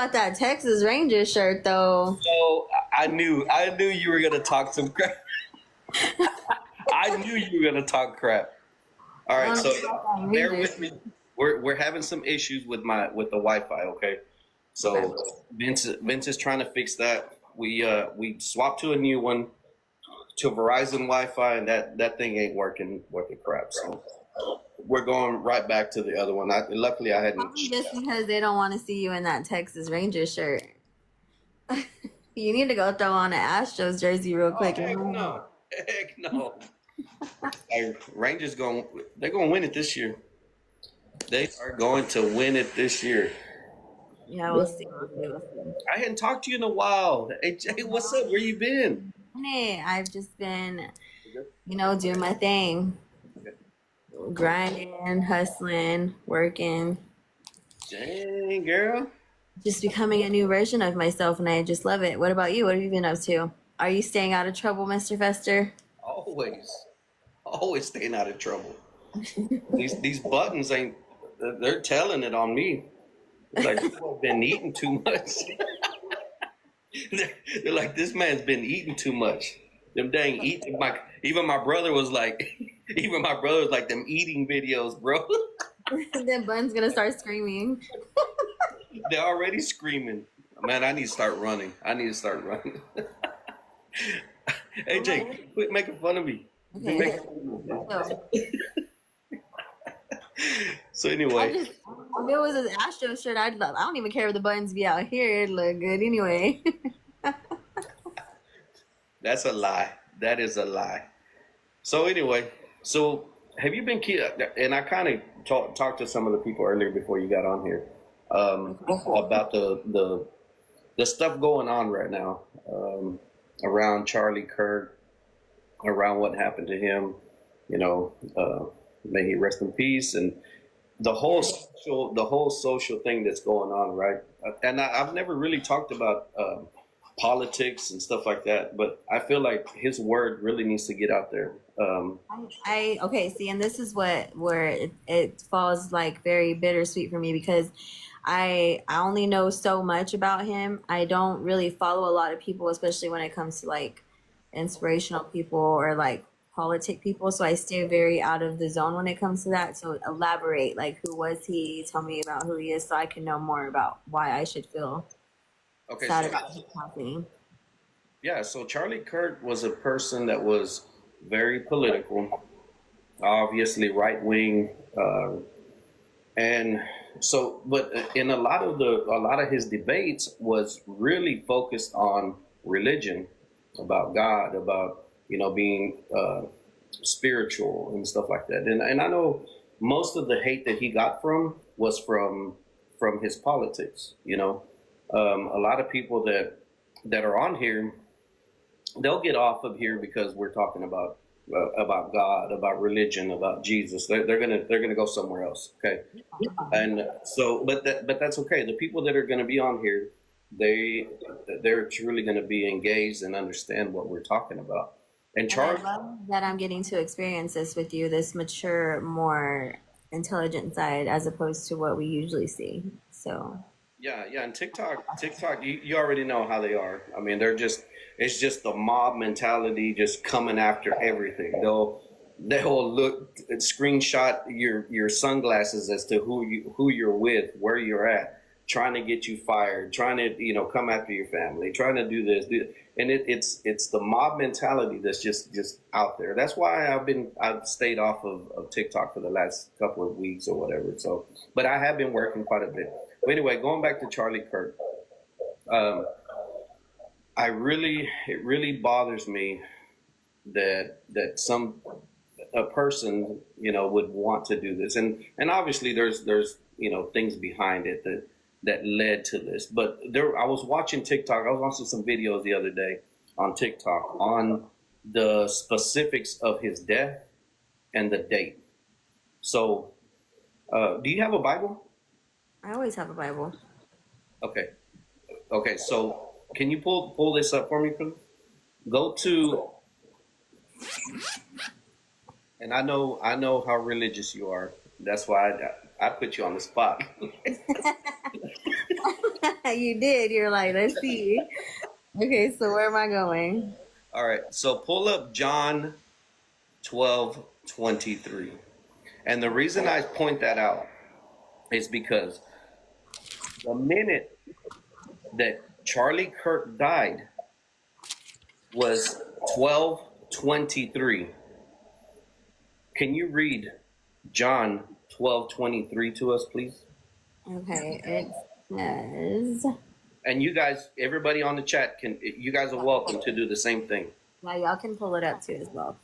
about that Texas Rangers shirt though. So I knew you were gonna talk some crap. I knew you were gonna talk crap. All I right, don't so know about that bear Rangers. with me. We're having some issues with the Wi-Fi. Okay, so Okay. Vince is trying to fix that. We swapped to a new one, to Verizon Wi-Fi, and that thing ain't working worth a crap. So we're going right back to the other one. Luckily, I hadn't. Probably just because they don't want to see you in that Texas Rangers shirt. You need to go throw on an Astros jersey real Oh, quick. heck no! Heck no! Rangers they're going to win it this year. They are going to win it this year. Yeah, we'll see. We'll see. I hadn't talked to you in a while. Hey Jay, what's up? Where you been? Hey, I've just been, doing my thing, grinding, hustling, working, Dang, girl. just becoming a new version of myself, and I just love it. What about you? What have you been up to? Are you staying out of trouble, Mr. Fester? Always staying out of trouble. These buttons ain't. They're telling it on me. It's like I've been eating too much. They're like, this man's been eating too much. Them dang eating. Even my brother was like, them eating videos, bro. Then Bun's gonna start screaming. They're already screaming. Man, I need to start running. Hey, Jake, quit making fun of me. Okay. So anyway, If it was an Astros shirt, I'd love. I don't even care if the buttons be out here. It'd look good anyway. that's a lie. That is a lie. So anyway, have you been and I kind of talked to some of the people earlier before you got on here about the stuff going on right now around Charlie Kirk, around what happened to him. May he rest in peace, and the whole social thing that's going on, right? And I've never really talked about politics and stuff like that, but I feel like his word really needs to get out there. Okay, see, and this is where it falls like very bittersweet for me because I only know so much about him. I don't really follow a lot of people, especially when it comes to like inspirational people or like politic people. So I stay very out of the zone when it comes to that. So elaborate, like who was he? Tell me about who he is, so I can know more about why I should feel sad about his passing. Yeah, so Charlie Kirk was a person that was very political, obviously right wing, and so. But in a lot of his debates was really focused on religion, about God, about being spiritual and stuff like that. And I know most of the hate that he got was from his politics. A lot of people that are on here, they'll get off of here because we're talking about God, about religion, about Jesus. They're gonna go somewhere else. Okay, and so but that's okay. The people that are gonna be on here, they're truly gonna be engaged and understand what we're talking about. And I Charlie, love that I'm getting to experience this with you, this mature, more intelligent side, as opposed to what we usually see. So yeah, and TikTok, you already know how they are. I mean, it's just the mob mentality, just coming after everything. They'll look screenshot your sunglasses as to who you're with, where you're at, trying to get you fired, trying to come after your family, trying to do this, and it's the mob mentality that's just out there. That's why I've stayed off of TikTok for the last couple of weeks or whatever. So, but I have been working quite a bit. But anyway, going back to Charlie Kirk, it really bothers me that a person would want to do this, and obviously there's things behind it that led to this. But I was watching TikTok. I was watching some videos the other day on TikTok on the specifics of his death and the date. So, do you have a Bible? I always have a Bible. Okay. So, can you pull this up for me, please? Go to, and I know how religious you are. That's why I put you on the spot. You did. You're like, let's see. Okay, so where am I going? All right. So pull up John 12:23. And the reason I point that out is because the minute that Charlie Kirk died was 12:23. Can you read John 12:23 to us, please? Okay, it says, And you guys, everybody on the chat, you guys are welcome to do the same thing. yeah, y'all can pull it up too as well.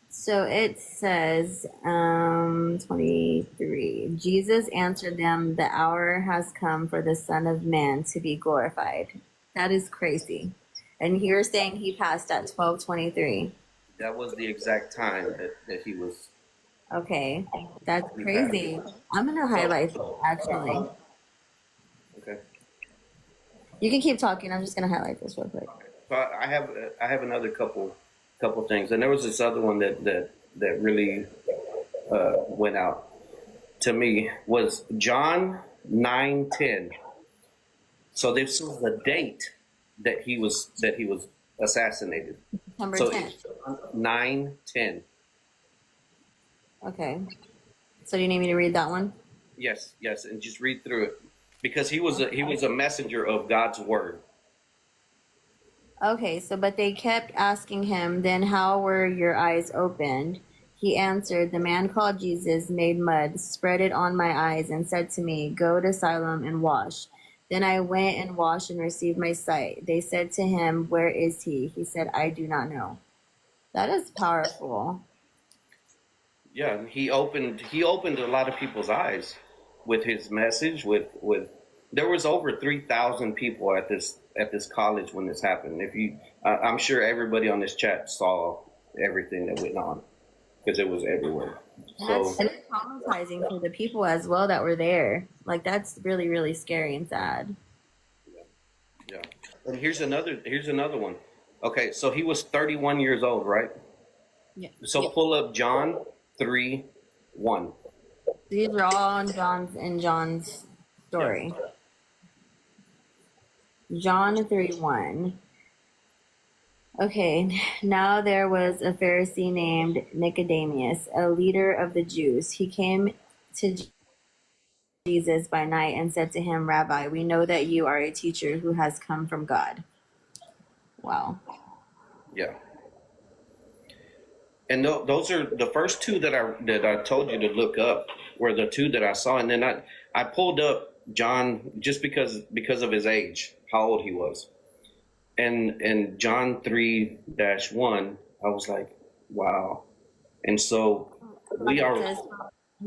So it says, 23. Jesus answered them, "The hour has come for the Son of Man to be glorified." That is crazy. And you're saying he passed at 12:23. That was the exact time that he was. Okay, that's crazy. I'm gonna highlight this actually. Okay. You can keep talking. I'm just gonna highlight this real quick. So I have another couple things, and there was this other one that really went out to me was John 9:10. So this was the date that he was assassinated. Number So 10. it's 9:10. Okay. So you need me to read that one? Yes, yes, and just read through it because he was a messenger of God's word. Okay, so but they kept asking him, "Then how were your eyes opened?" He answered, "The man called Jesus made mud, spread it on my eyes, and said to me, 'Go to Siloam and wash.' Then I went and washed and received my sight." They said to him, "Where is he?" He said, "I do not know." That is powerful. Yeah, he opened a lot of people's eyes with his message. With there was over 3,000 people at this college when this happened. If you, I'm sure everybody on this chat saw everything that went on because it was everywhere. So That's traumatizing for the people as well that were there. Like that's really, really scary and sad. yeah, and here's another one. Okay, so he was 31 years old, right? Yeah. So pull up John 3:1. These are all in John's story. John 3:1. Okay, now there was a Pharisee named Nicodemus, a leader of the Jews. He came to Jesus by night and said to him, "Rabbi, we know that you are a teacher who has come from God." Wow. Yeah. And those are the first two that I told you to look up were the two that I saw, and then I pulled up John just because of his age, how old he was, and John 3:1, I was like, wow, and so we are. It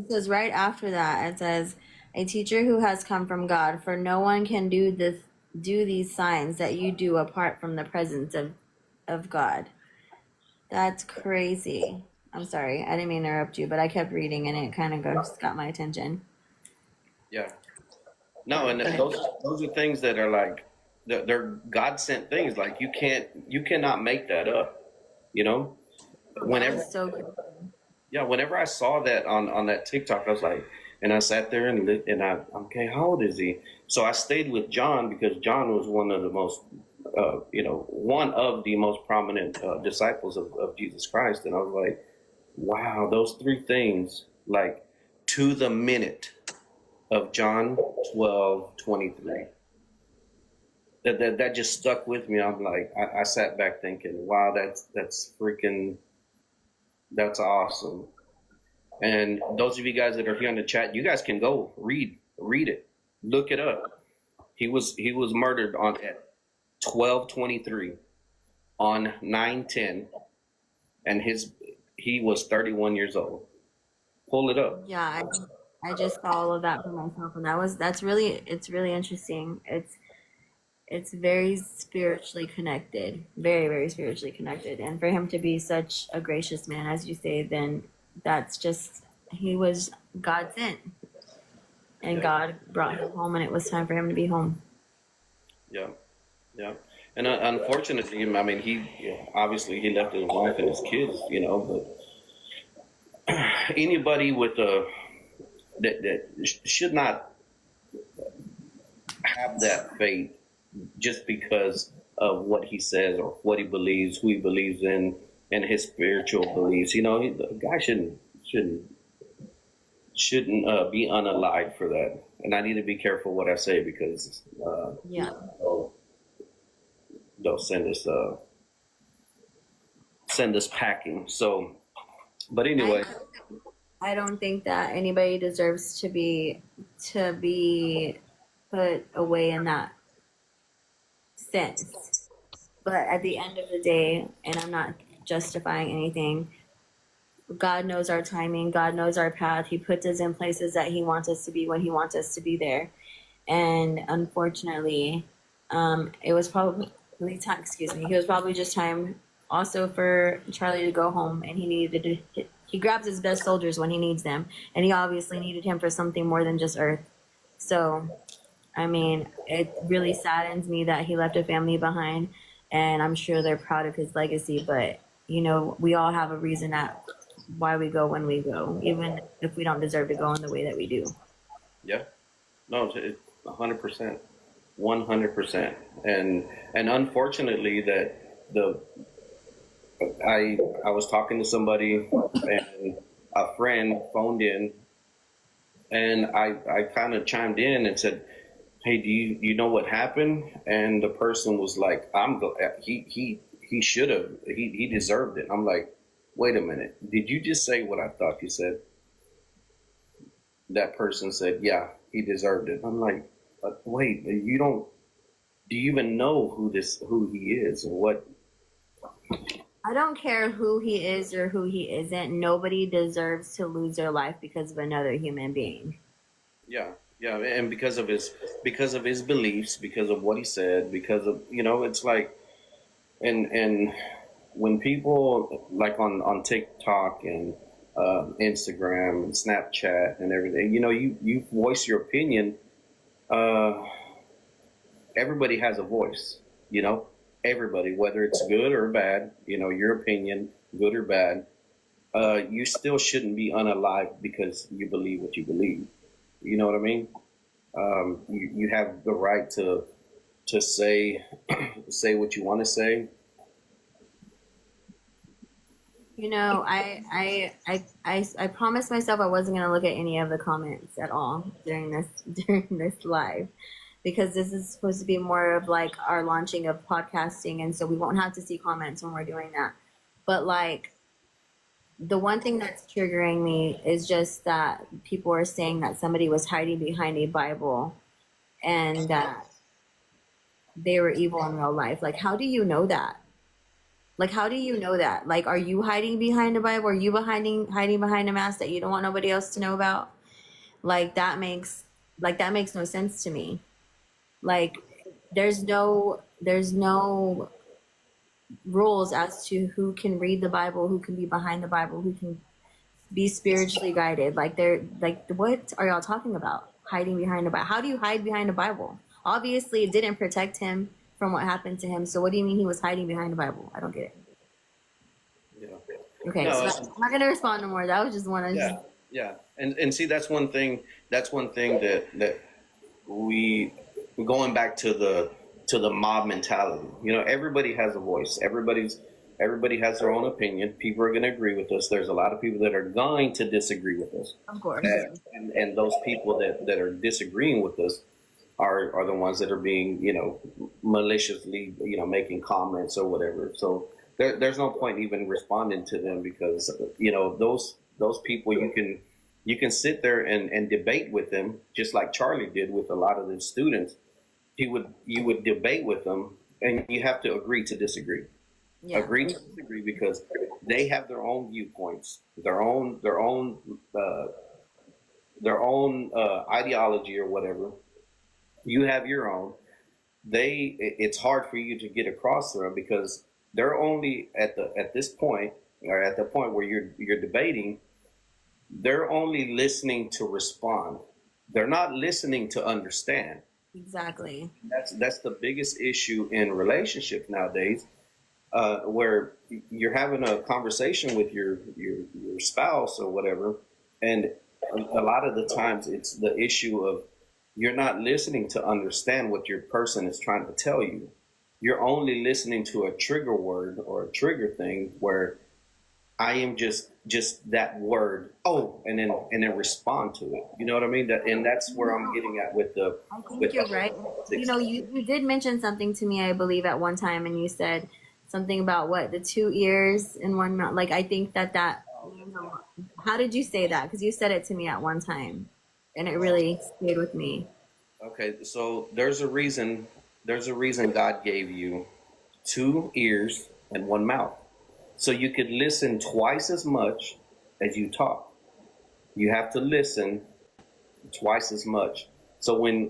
says right after that, it says, "A teacher who has come from God, for no one can do these signs that you do apart from the presence of God." That's crazy. I'm sorry, I didn't mean to interrupt you, but I kept reading and it kind of got my attention. Yeah, no, and those are things that are like they're God sent things. Like you cannot make that up. You know, whenever yeah, whenever I saw that on that TikTok, I was like, and I sat there and okay, how old is he? So I stayed with John because John was one of the most, one of the most prominent disciples of Jesus Christ, and I was like, wow, those three things, like to the minute of John 12:23. That just stuck with me. I'm like, I sat back thinking, wow, that's freaking. That's awesome. And those of you guys that are here in the chat, you guys can go read it, look it up. He was murdered at 12:23 on 9/10, and he was 31 years old. Pull it up. Yeah, I just saw all of that for myself, and it's really interesting. It's very spiritually connected, very, very spiritually connected. And for him to be such a gracious man, as you say, then that's just, he was God sent. And God brought him home, and it was time for him to be home. Yeah, yeah. And unfortunately, I mean, obviously he left his wife and his kids, but anybody with that should not, have that faith just because of what he says or what he believes, who he believes in, and his spiritual beliefs. The guy shouldn't be unalived for that. And I need to be careful what I say because Yeah. they'll send us packing. So, but I anyway, I don't think that anybody deserves to be put away in that sense. But at the end of the day, and I'm not justifying anything, God knows our timing, God knows our path. He puts us in places that He wants us to be when He wants us to be there. And unfortunately, it was probably time, excuse me, it was probably just time also for Charlie to go home, and he grabs his best soldiers when he needs them, and he obviously needed him for something more than just Earth. So, I mean, it really saddens me that he left a family behind, and I'm sure they're proud of his legacy, but we all have a reason at why we go when we go, even if we don't deserve to go in the way that we do. yeah, no, it's 100%, 100%, and unfortunately that I was talking to somebody and a friend phoned in, and I kind of chimed in and said, "Hey, do you know what happened?" And the person was like, he should have, he deserved it." I'm like, "Wait a minute, did you just say what I thought you said?" That person said, "Yeah, he deserved it." I'm like, "Wait, you don't? Do you even know who he is, or what?" I don't care who he is or who he isn't. Nobody deserves to lose their life because of another human being. Yeah, yeah, and because of his beliefs, because of what he said, because of it's like, and when people like on TikTok and Instagram and Snapchat and everything, you voice your opinion. Uh, Everybody has a voice, everybody, whether it's good or bad, your opinion, good or bad, you still shouldn't be unalived because you believe what you believe. You know what I mean? You have the right to say say what you want to say. I promised myself I wasn't gonna look at any of the comments at all during this during this live, because this is supposed to be more of like our launching of podcasting, and so we won't have to see comments when we're doing that. But like, the one thing that's triggering me is just that people are saying that somebody was hiding behind a Bible and that they were evil in real life. Like, how do you know that? Like, how do you know that? Like, are you hiding behind a Bible? Are you hiding behind a mask that you don't want nobody else to know about? Like, that makes no sense to me. Like, there's no rules as to who can read the Bible, who can be behind the Bible, who can be spiritually guided. Like, what are y'all talking about? Hiding behind a Bible? How do you hide behind a Bible? Obviously, it didn't protect him from what happened to him. So what do you mean he was hiding behind the Bible? I don't get it. Yeah. Okay, No. so I'm not gonna respond no more. That was just one of Yeah. Yeah. And see, that's one thing. That's one thing that we going back to the mob mentality. Everybody has a voice. Everybody has their own opinion. People are going to agree with us. There's a lot of people that are going to disagree with us. Of course. And those people that are disagreeing with us are the ones that are being, maliciously, making comments or whatever. So there's no point even responding to them because, those people you can sit there and debate with them, just like Charlie did with a lot of the students. You would debate with them, and you have to agree to disagree. Yeah. Agree to disagree because they have their own viewpoints, their own ideology or whatever. You have your own. It's hard for you to get across to them because they're only at this point, or at the point where you're debating. They're only listening to respond. They're not listening to understand. Exactly. That's the biggest issue in relationships nowadays, where you're having a conversation with your spouse or whatever, and a lot of the times it's the issue of you're not listening to understand what your person is trying to tell you. You're only listening to a trigger word or a trigger thing where I am just that word, oh, and then respond to it. You know what I mean? And that's where I'm getting at with the I think with the you're right. You six. know, you did mention something to me, I believe, at one time, and you said something about what the 2 ears in one mouth. Like, I think that means a lot. How did you say that? Because you said it to me at one time, and it really stayed with me. Okay, so there's a reason. There's a reason God gave you two ears and one mouth, so you could listen twice as much as you talk. You have to listen twice as much. So when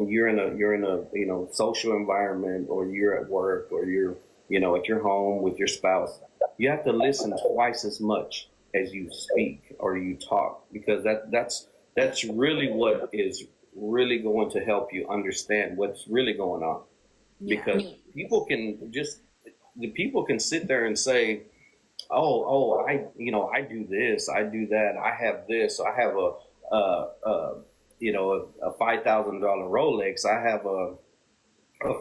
you're in a social environment, or you're at work, or you're at your home with your spouse, you have to listen twice as much as you speak or you talk, because that's really what is really going to help you understand what's really going on. Yeah. Because people can sit there and say, I do this, I do that, I have this, I have a $5,000 Rolex, I have a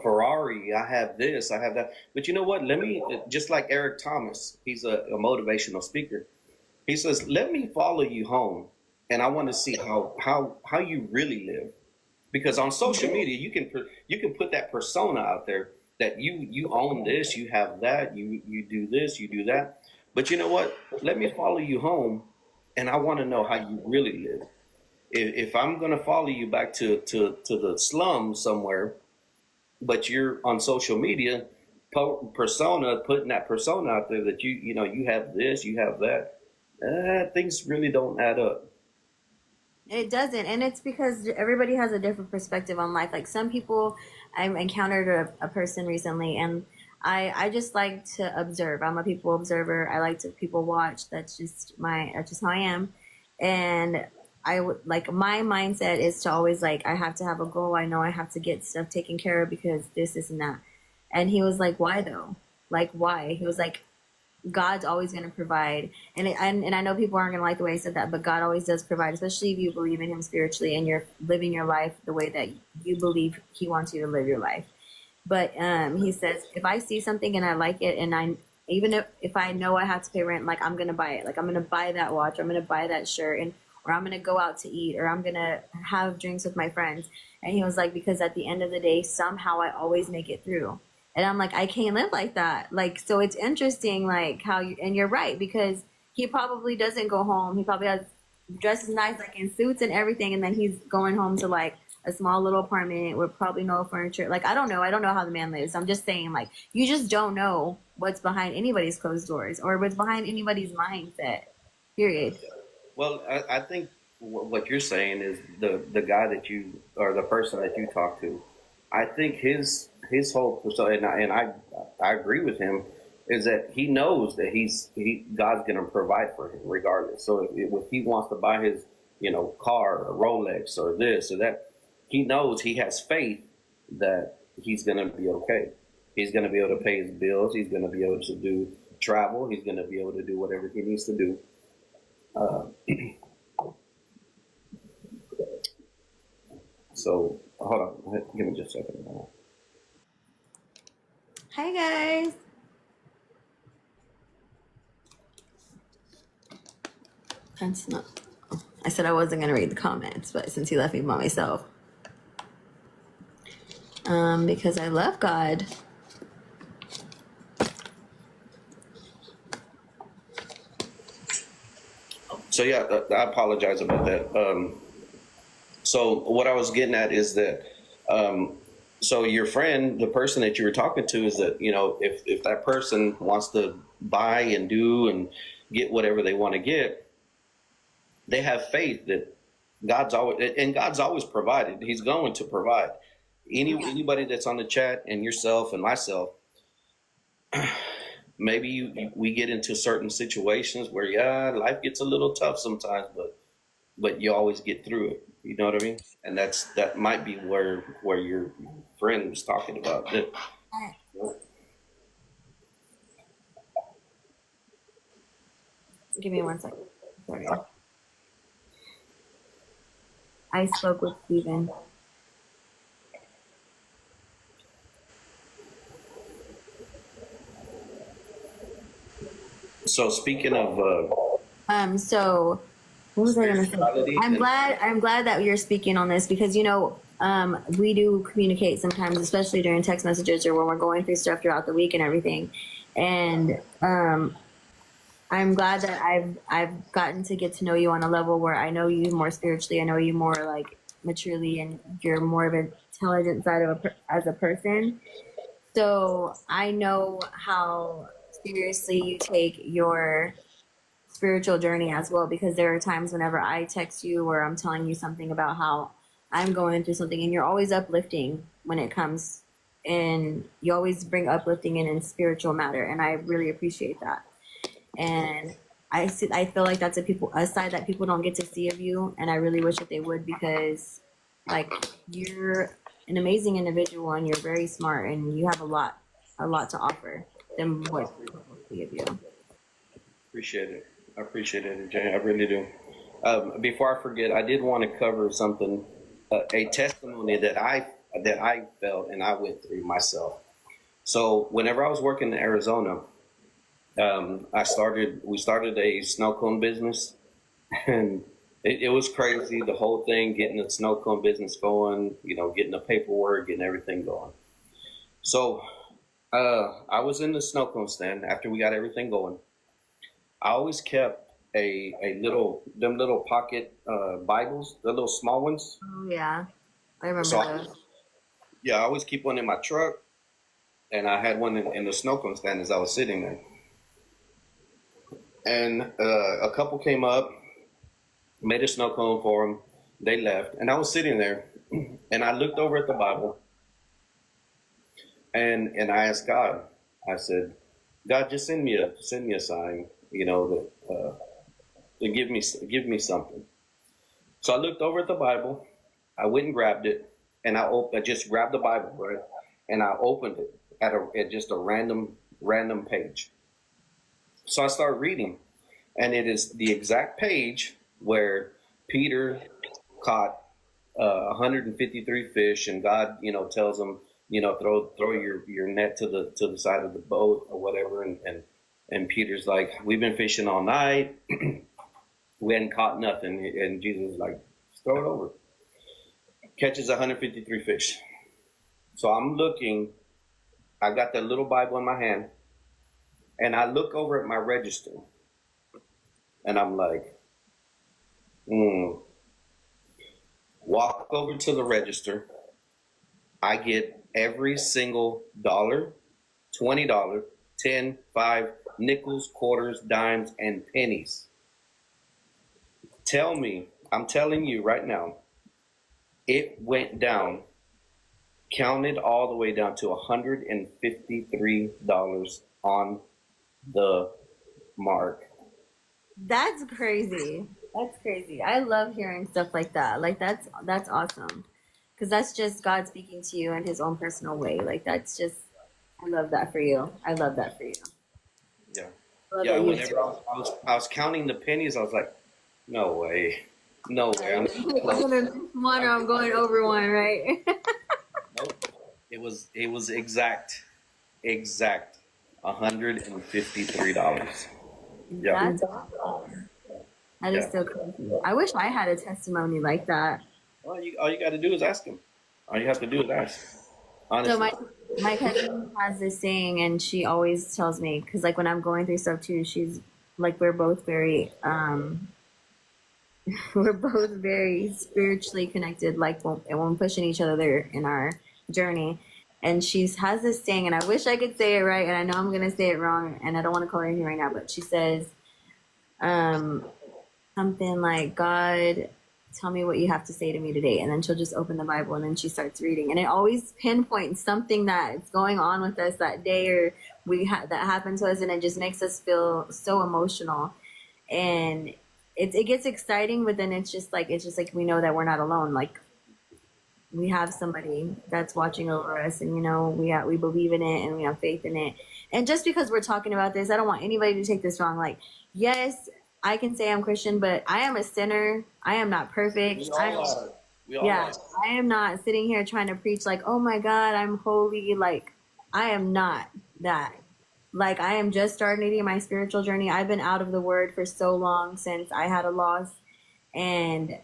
Ferrari, I have this, I have that. But you know what? Let me, just like Eric Thomas, he's a motivational speaker. He says, "Let me follow you home, and I want to see how you really live." Because on social media, you can put that persona out there that you own this, you have that, you do this, you do that. But you know what? Let me follow you home, and I want to know how you really live. If I'm going to follow you back to the slums somewhere, but you're on social media, putting that persona out there that you have this, you have that, things really don't add up. It doesn't, and it's because everybody has a different perspective on life. Like some people, I encountered a person recently, and I just like to observe. I'm a people observer. I like to people watch. That's just how I am, and I would like my mindset is to always like I have to have a goal. I know I have to get stuff taken care of because this and that. And he was like, "Why though? Like why?" He was like, God's always going to provide. And I know people aren't going to like the way I said that, but God always does provide, especially if you believe in Him spiritually and you're living your life the way that you believe He wants you to live your life. But he says, if I see something and I like it, and even if I know I have to pay rent, like I'm going to buy it. Like I'm going to buy that watch, or I'm going to buy that shirt, or I'm going to go out to eat, or I'm going to have drinks with my friends. And he was like, because at the end of the day, somehow I always make it through. And I'm like, I can't live like that. Like, so it's interesting, like how and you're right, because he probably doesn't go home. He probably has dresses nice, like in suits and everything. And then he's going home to like a small little apartment with probably no furniture. Like, I don't know. I don't know how the man lives. I'm just saying, like, you just don't know what's behind anybody's closed doors or what's behind anybody's mindset, period. Well, I think what you're saying is the guy that you, or the person that you talk to. I think his whole persona, and I agree with him, is that he knows that God's going to provide for him regardless. So if he wants to buy his car or Rolex or this or that, he knows, he has faith that he's going to be okay. He's going to be able to pay his bills. He's going to be able to do travel. He's going to be able to do whatever he needs to do. Uh, so hold on, give me just a second. Hi, guys. That's not. I said I wasn't going to read the comments, but since he left me by myself, because I love God. So yeah, I apologize about that. So what I was getting at is that, um, so your friend, the person that you were talking to, is that if that person wants to buy and do and get whatever they want to get, they have faith that God's always provided. He's going to provide. Anybody that's on the chat, and yourself and myself, maybe we get into certain situations where, yeah, life gets a little tough sometimes, but you always get through it. You know what I mean? And that might be where your friend was talking about. Give me 1 second. Sorry. I spoke with Stephen. So speaking of So what was I gonna say? spirituality I'm and glad I'm glad that you're speaking on this because we do communicate sometimes, especially during text messages or when we're going through stuff throughout the week and everything. And I'm glad that I've gotten to get to know you on a level where I know you more spiritually, I know you more like maturely, and you're more of an intelligent side of as a person. So I know how seriously you take your spiritual journey as well, because there are times whenever I text you or I'm telling you something about how I'm going through something, and you're always uplifting when it comes, and you always bring uplifting in spiritual matter, and I really appreciate that. And I feel like that's a side that people don't get to see of you, and I really wish that they would, because like you're an amazing individual and you're very smart and you have a lot to offer than what people see of you. appreciate it. I appreciate it, Jay. I really do. Before I forget, I did want to cover something, a testimony that I felt and I went through myself. So whenever I was working in Arizona, we started a snow cone business, and it was crazy. The whole thing, getting the snow cone business going, getting the paperwork and everything going. So I was in the snow cone stand after we got everything going. I always kept a little pocket Bibles, the little small ones. Oh yeah, I remember So those. yeah, I always keep one in my truck, and I had one in the snow cone stand as I was sitting there. And a couple came up, made a snow cone for them. They left, and I was sitting there, and I looked over at the Bible, and I asked God. I said, God, just send me a sign, to give me something. So I looked over at the Bible. I went and grabbed it, and I just grabbed the Bible, right, and I opened it at just a random page. So I started reading, and it is the exact page where Peter caught 153 fish, and God, tells him, throw your net to the side of the boat or whatever, and Peter's like, we've been fishing all night, we hadn't caught nothing, and Jesus is like, just throw it over. Catches 153 fish. So I'm looking, I got that little Bible in my hand, and I look over at my register, and I'm like, walk over to the register. I get every single dollar, $20, 10, 5, nickels, quarters, dimes, and pennies. Tell me, I'm telling you right now, it went down, counted all the way down to $153 on the mark. That's crazy. That's crazy. I love hearing stuff like that. Like that's awesome. Because that's just God speaking to you in his own personal way. Like that's just I love that for you. I love that for you. Yeah. I love Yeah, that whenever I was counting the pennies, I was like, no way. No way. I'm I'm gonna miss one or I'm going over one, right? Nope. It was exact $153. Yeah. That's awesome. That is Yeah. so crazy. I wish I had a testimony like that. Well, all you got to do is ask him. All you have to do is ask. So Honestly. my cousin has this saying, and she always tells me, because like when I'm going through stuff too, she's like we're both very we're both very spiritually connected, like when we're pushing each other there in our journey. And she has this saying, and I wish I could say it right, and I know I'm gonna say it wrong, and I don't want to call her anything right now, but she says um, something like, God, tell me what you have to say to me today. And then she'll just open the Bible and then she starts reading. And it always pinpoints something that's going on with us that day or that happened to us. And it just makes us feel so emotional. And it gets exciting, but then it's just like we know that we're not alone. Like we have somebody that's watching over us, and we believe in it and we have faith in it. And just because we're talking about this, I don't want anybody to take this wrong. Like, yes, I can say I'm Christian, but I am a sinner. I am not perfect. We all are. We all Yeah, are. I am not sitting here trying to preach like, oh my God, I'm holy. Like, I am not that. Like, I am just starting my spiritual journey. I've been out of the word for so long since I had a loss. And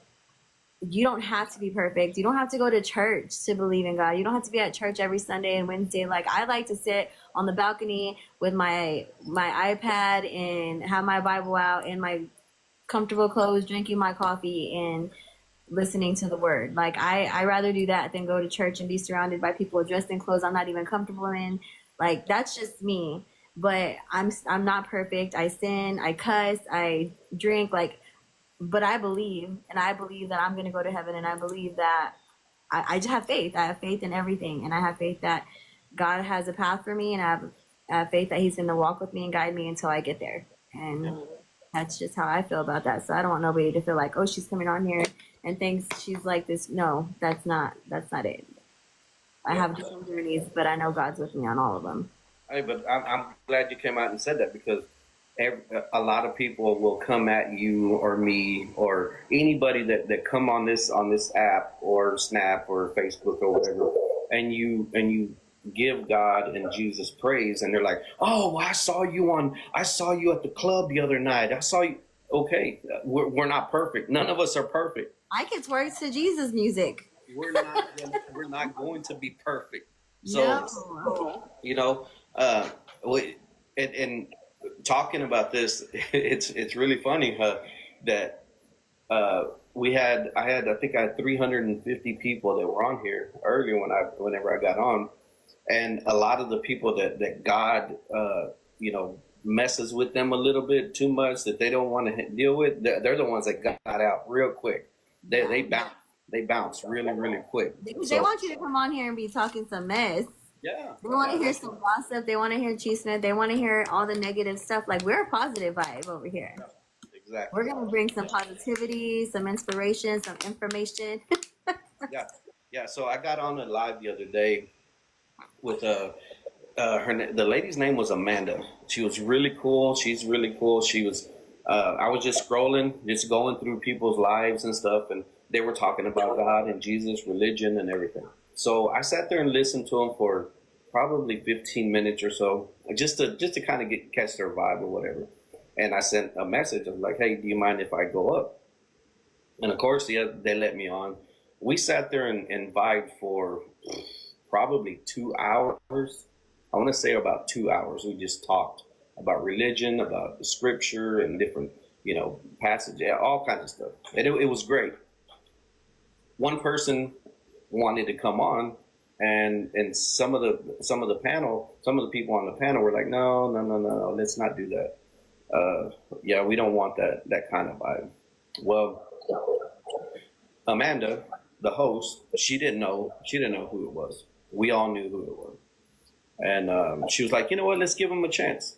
you don't have to be perfect. You don't have to go to church to believe in God. You don't have to be at church every Sunday and Wednesday. Like, I like to sit on the balcony with my iPad and have my Bible out in my comfortable clothes, drinking my coffee and listening to the word. Like, I rather do that than go to church and be surrounded by people dressed in clothes I'm not even comfortable in. Like, that's just me. But I'm not perfect. I sin, I cuss, I drink. Like, but I believe, and I believe that I'm going to go to heaven, and I believe that I just have faith. I have faith in everything, and I have faith that God has a path for me, and I have faith that He's going to walk with me and guide me until I get there. Yeah. And that's just how I feel about that. So I don't want nobody to feel like, oh, she's coming on here and thinks she's like this. No, that's not it. I Yeah. have different journeys, but I know God's with me on all of them. Hey, but I'm glad you came out and said that because a lot of people will come at you or me or anybody that come on this app or Snap or Facebook or whatever, and you give God and Jesus praise, and they're like, "Oh, I saw you at the club the other night. I saw you." Okay, we're not perfect. None of us are perfect. I can twerk to Jesus music. We're not going to be perfect. So No. you know, uh, and talking about this, it's really funny that I think I had 350 people that were on here earlier whenever I got on, and a lot of the people that God messes with them a little bit too much that they don't want to deal with. They're the ones that got out real quick. They bounce really really quick. They So want you to come on here and be talking some mess. yeah, They want yeah, to hear some gossip. They want to hear cheeseman. They want to hear all the negative stuff. Like, we're a positive vibe over here. exactly. We're gonna bring some positivity, some inspiration, some information. Yeah, yeah. So I got on a live the other day with the lady's name was Amanda. She was really cool. She's really cool. She was. I was just scrolling, just going through people's lives and stuff, and they were talking about God and Jesus, religion, and everything. So I sat there and listened to them for probably 15 minutes or so, just to kind of catch their vibe or whatever. And I sent a message. I was like, "Hey, do you mind if I go up?" And of course, they let me on. We sat there and vibed for probably 2 hours. I want to say about 2 hours. We just talked about religion, about the scripture, and different, passages, all kinds of stuff. And it was great. One person wanted to come on, and some of the people on the panel were like, no, no, no, no, no, let's not do that. Yeah, we don't want that kind of vibe. Well, Amanda, the host, she didn't know who it was. We all knew who it was, and she was like, you know what? Let's give him a chance.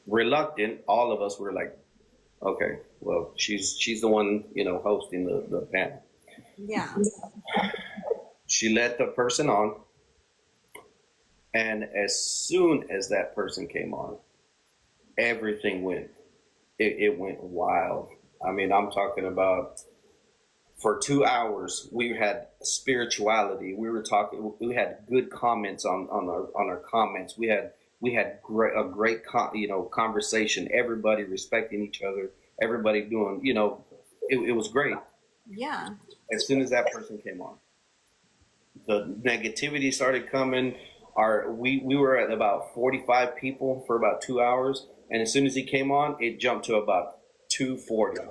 Reluctant, all of us were like, okay, well, she's the one hosting the panel. Yeah. She let the person on, and as soon as that person came on, everything it went wild. I mean, I'm talking about for 2 hours we had spirituality. We were talking. We had good comments on our comments. We had conversation. Everybody respecting each other. Everybody doing. It was great. Yeah. As soon as that person came on, the negativity started coming. We were at about 45 people for about 2 hours, and as soon as he came on, it jumped to about 240,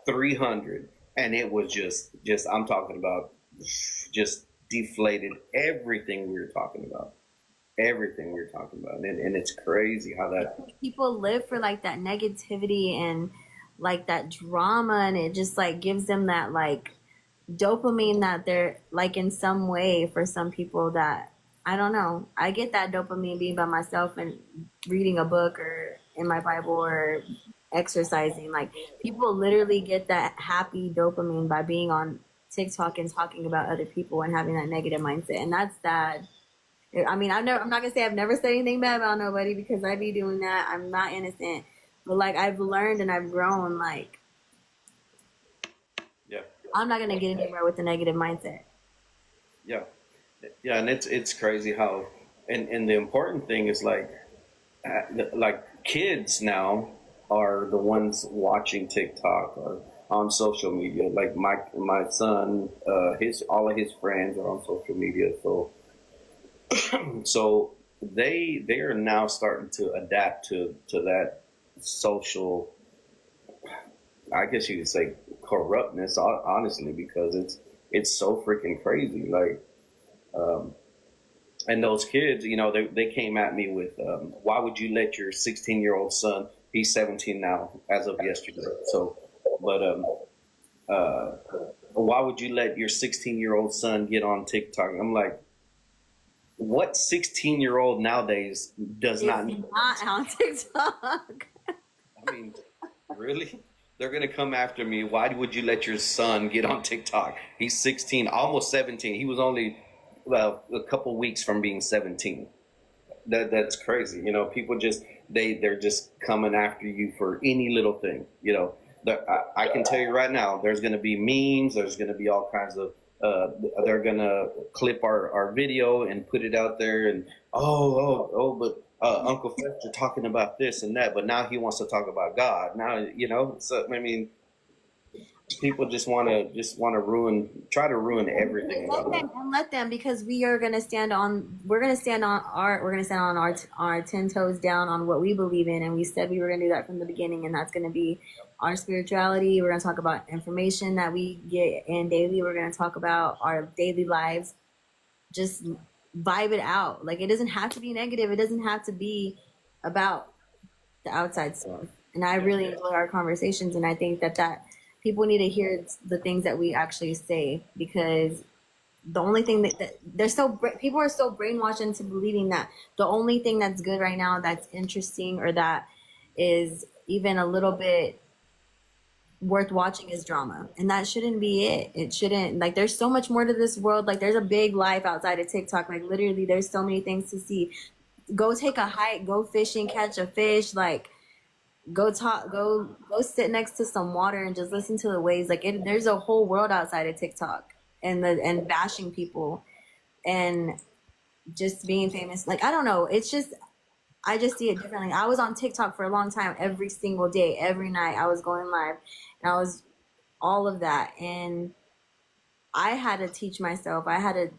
300, and it was just I'm talking about just deflated everything we were talking about. Everything we were talking about, and it's crazy how that. People live for like that negativity and like that drama, and it just like gives them that like dopamine that they're like in some way for some people that I don't know. I get that dopamine being by myself and reading a book or in my Bible or exercising. Like, people literally get that happy dopamine by being on TikTok and talking about other people and having that negative mindset. And that's sad. I mean, I'm not gonna say I've never said anything bad about nobody because I be doing that. I'm not innocent. But like, I've learned and I've grown. Like, Yeah. I'm not gonna get anywhere with a negative mindset. Yeah, yeah, and it's crazy how, and the important thing is like kids now are the ones watching TikTok or on social media. Like my son, his all of his friends are on social media, so they are now starting to adapt to that social, I guess you could say, corruptness. Honestly, because it's so freaking crazy. Like, um, and those kids, they came at me with, why would you let your 16-year-old son? He's 17 now, as of yesterday. So, but uh, why would you let your 16-year-old son get on TikTok? I'm like, what 16-year-old nowadays does It's not need? not on TikTok. I mean, really? They're gonna come after me. Why would you let your son get on TikTok? He's 16, almost 17. He was only, well, a couple weeks from being 17. That's crazy. People just they're just coming after you for any little thing. I can tell you right now, there's going to be memes. There's going to be all kinds of. They're going to clip our video and put it out there, and but Uncle Fletcher talking about this and that, but now he wants to talk about God. Now So I mean, people just want to try to ruin everything about life. Let them, because we're gonna stand on our 10 toes down on what we believe in, and we said we were gonna do that from the beginning, and that's gonna be our spirituality. We're gonna talk about information that we get in daily. We're gonna talk about our daily lives. Just vibe it out. Like, it doesn't have to be negative. It doesn't have to be about the outside stuff. And I really enjoy our conversations, and I think that people need to hear the things that we actually say, because the only thing that people are so brainwashed into believing that the only thing that's good right now, that's interesting, or that is even a little bit worth watching, is drama. And that shouldn't be it. It shouldn't, like, there's so much more to this world. Like, there's a big life outside of TikTok. Like, literally, there's so many things to see. Go take a hike, go fishing, catch a fish, like, go sit next to some water and just listen to the waves. Like, there's a whole world outside of TikTok and bashing people and just being famous. Like, I don't know. It's just, I just see it differently. I was on TikTok for a long time. Every single day, every night, I was going live, and I was all of that. And I had to teach myself. I had to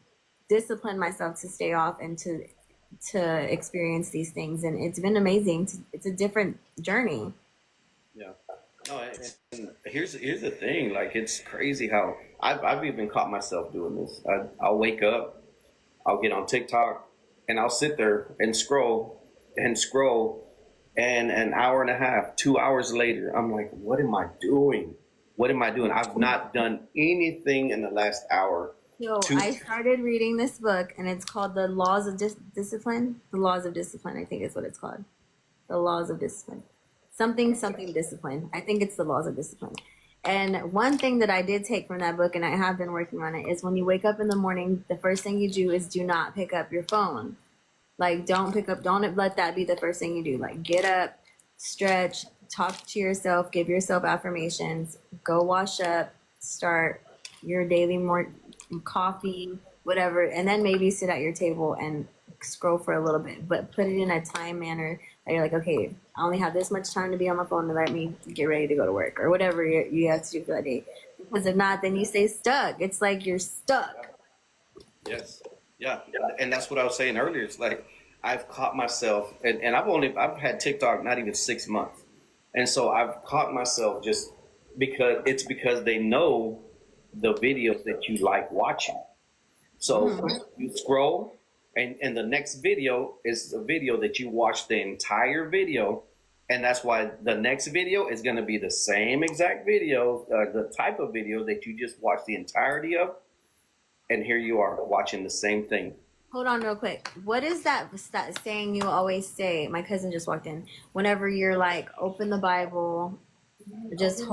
discipline myself to stay off and to experience these things. And it's been amazing. It's a different journey. Yeah. No, and here's the thing. Like, it's crazy how I've even caught myself doing this. I'll wake up, I'll get on TikTok, and I'll sit there and scroll and scroll, and an hour and a half, 2 hours later, I'm like, what am I doing? What am I doing? I've not done anything in the last hour. So I started reading this book, and it's called The Laws of Discipline. The Laws of Discipline, I think is what it's called. The Laws of Discipline. Something discipline. I think it's The Laws of Discipline. And one thing that I did take from that book, and I have been working on it, is when you wake up in the morning, the first thing you do is do not pick up your phone. Like, don't let that be the first thing you do. Like, get up, stretch, talk to yourself, give yourself affirmations, go wash up, start your daily coffee, whatever, and then maybe sit at your table and scroll for a little bit, but put it in a time manner that you're like, okay, I only have this much time to be on my phone to let me get ready to go to work, or whatever you have to do for that day. Because if not, then you stay stuck. It's like you're stuck. Yes. Yeah. And that's what I was saying earlier. It's like I've caught myself, and I've had TikTok not even 6 months. And so I've caught myself just because they know the videos that you like watching. So you scroll, and the next video is a video that you watch the entire video. And that's why the next video is going to be the same exact video, the type of video that you just watched the entirety of. And here you are watching the same thing. Hold on real quick. What is that saying you always say? My cousin just walked in. Whenever you're like, open the Bible, just